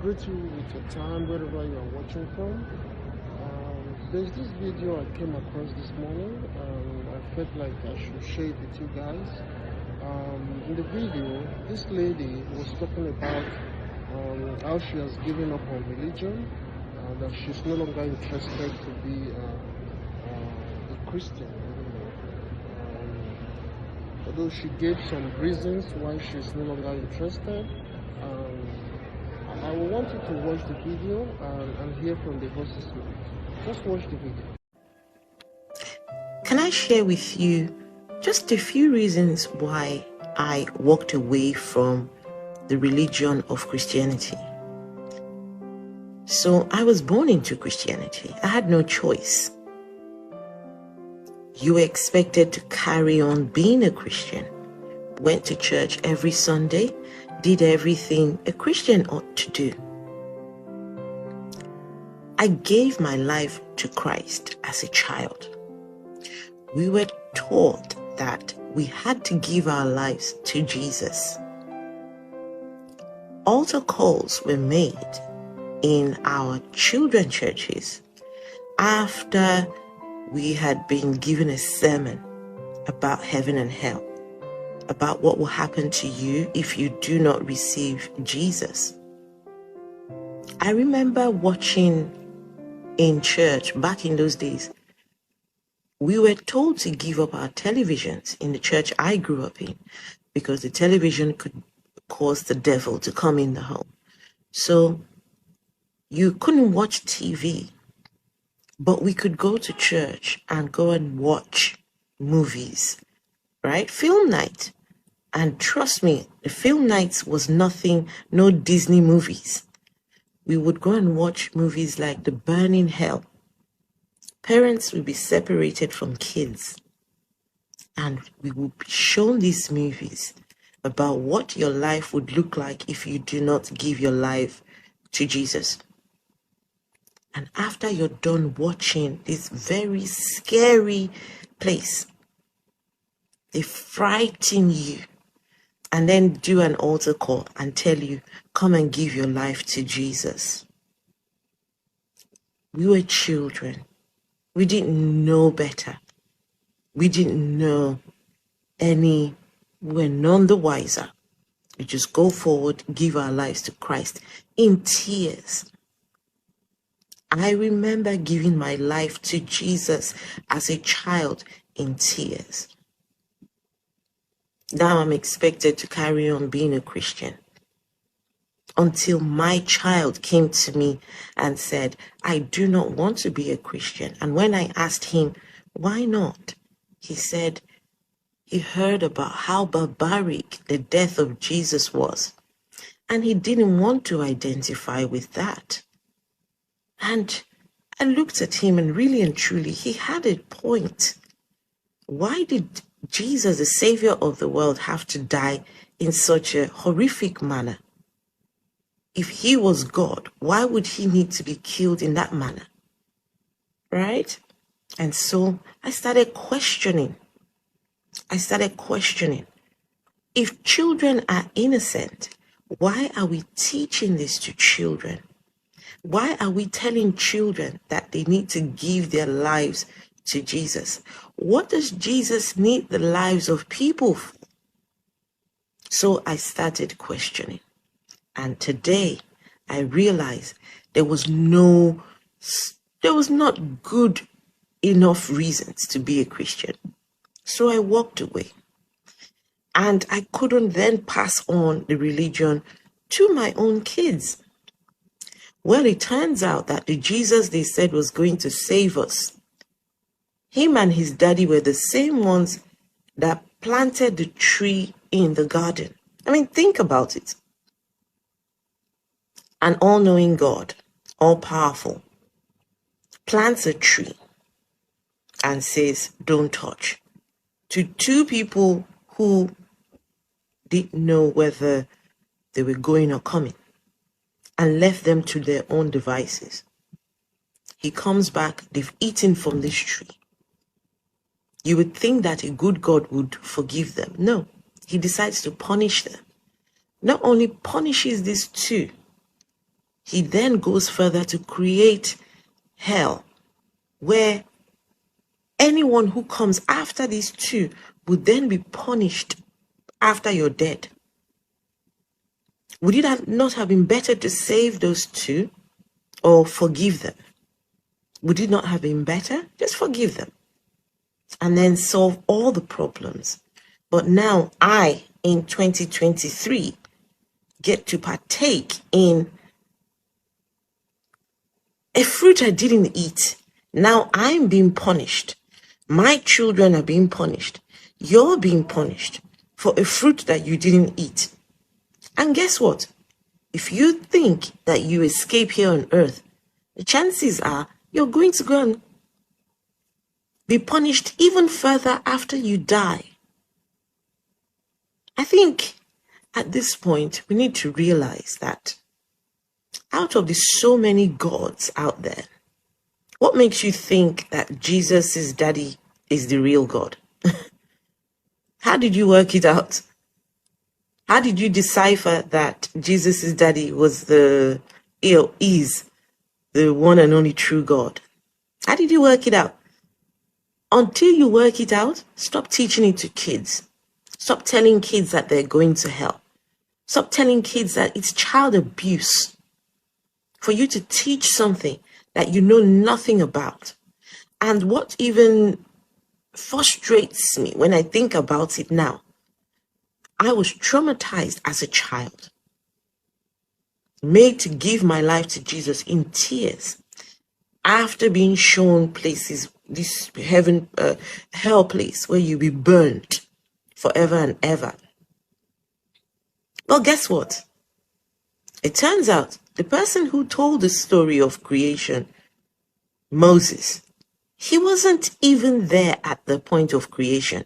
greet you with your time wherever you are watching from. There's this video I came across this morning, and I felt like I should share it with you guys. In the video, this lady was talking about how she has given up on religion, that she's no longer interested to be a Christian anymore. Although she gave some reasons why she's no longer interested. I want you to watch the video and hear from the horse's mouth. Just watch the video. Can I share with you just a few reasons why I walked away from the religion of Christianity? So I was born into Christianity. I had no choice. You were expected to carry on being a Christian. Went to church every Sunday, did everything a Christian ought to do. I gave my life to Christ as a child. We were taught that we had to give our lives to Jesus. Altar calls were made in our children churches after we had been given a sermon about heaven and hell, about what will happen to you if you do not receive Jesus. I remember watching in church back in those days. We were told to give up our televisions in the church I grew up in because the television could cause the devil to come in the home. So you couldn't watch TV, but we could go to church and go and watch movies, right? Film night. And trust me, the film nights was nothing, no Disney movies. We would go and watch movies like The Burning Hell. Parents would be separated from kids, and we would be shown these movies about what your life would look like if you do not give your life to Jesus. And after you're done watching this very scary place, they frighten you and then do an altar call and tell you, come and give your life to Jesus. We were children. We didn't know better. We didn't know we were none the wiser. We just go forward, give our lives to Christ in tears. I remember giving my life to Jesus as a child in tears. Now I'm expected to carry on being a Christian until my child came to me and said, I do not want to be a Christian. And when I asked him, why not? He said he heard about how barbaric the death of Jesus was, and he didn't want to identify with that. And I looked at him, and really and truly, he had a point. Why did Jesus, the Savior of the world, have to die in such a horrific manner? If he was God, why would he need to be killed in that manner? Right? And so I started questioning. If children are innocent, why are we teaching this to children? Why are we telling children that they need to give their lives to Jesus? What does Jesus need the lives of people for? So I started questioning. And today I realized there was not good enough reasons to be a Christian. So I walked away. And I couldn't then pass on the religion to my own kids. Well, it turns out that the Jesus they said was going to save us, him and his daddy were the same ones that planted the tree in the garden. I mean, think about it. An all-knowing God, all-powerful, plants a tree and says, don't touch, to two people who didn't know whether they were going or coming, and left them to their own devices. He comes back, they've eaten from this tree. You would think that a good God would forgive them. No, he decides to punish them. Not only punishes these two, he then goes further to create hell, where anyone who comes after these two would then be punished after you're dead. Would it not have been better to save those two or forgive them? Would it not have been better? Just forgive them and then solve all the problems. But now I, in 2023, get to partake in a fruit I didn't eat. Now I'm being punished. My children are being punished. You're being punished for a fruit that you didn't eat. And guess what? If you think that you escape here on earth, the chances are you're going to go and be punished even further after you die. I think at this point, we need to realize that out of the so many gods out there, what makes you think that Jesus' daddy is the real God? How did you work it out? How did you decipher that Jesus' daddy was is the one and only true God? How did you work it out? Until you work it out, stop teaching it to kids. Stop telling kids that they're going to hell. Stop telling kids that it's child abuse for you to teach something that you know nothing about. And what even frustrates me when I think about it now, I was traumatized as a child, made to give my life to Jesus in tears after being shown places, this hell place where you'll be burnt forever and ever. Well, guess what? It turns out the person who told the story of creation, Moses, he wasn't even there at the point of creation.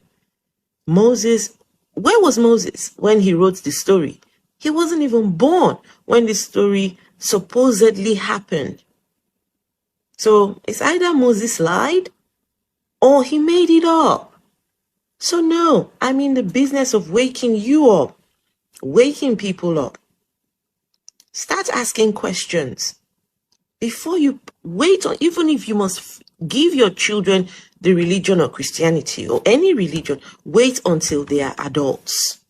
Where was Moses when he wrote the story? He wasn't even born when the story supposedly happened. So it's either Moses lied or he made it up. So no, I'm in the business of waking you up, waking people up. Start asking questions before you wait on, even if you must give your children the religion of Christianity or any religion, wait until they are adults.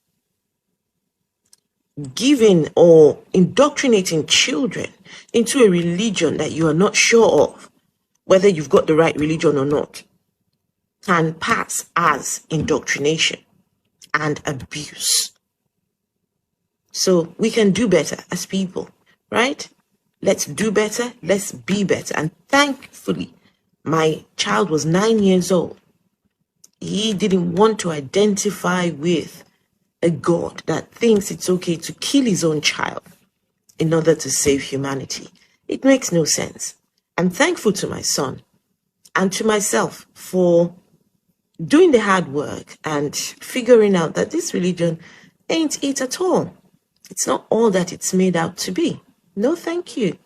Giving or indoctrinating children into a religion that you are not sure of, whether you've got the right religion or not, can pass as indoctrination and abuse. So we can do better as people, right? Let's do better. Let's be better. And thankfully, my child was 9 years old. He didn't want to identify with a God that thinks it's okay to kill his own child in order to save humanity. It makes no sense. I'm thankful to my son and to myself for doing the hard work and figuring out that this religion ain't it at all. It's not all that it's made out to be. No, thank you.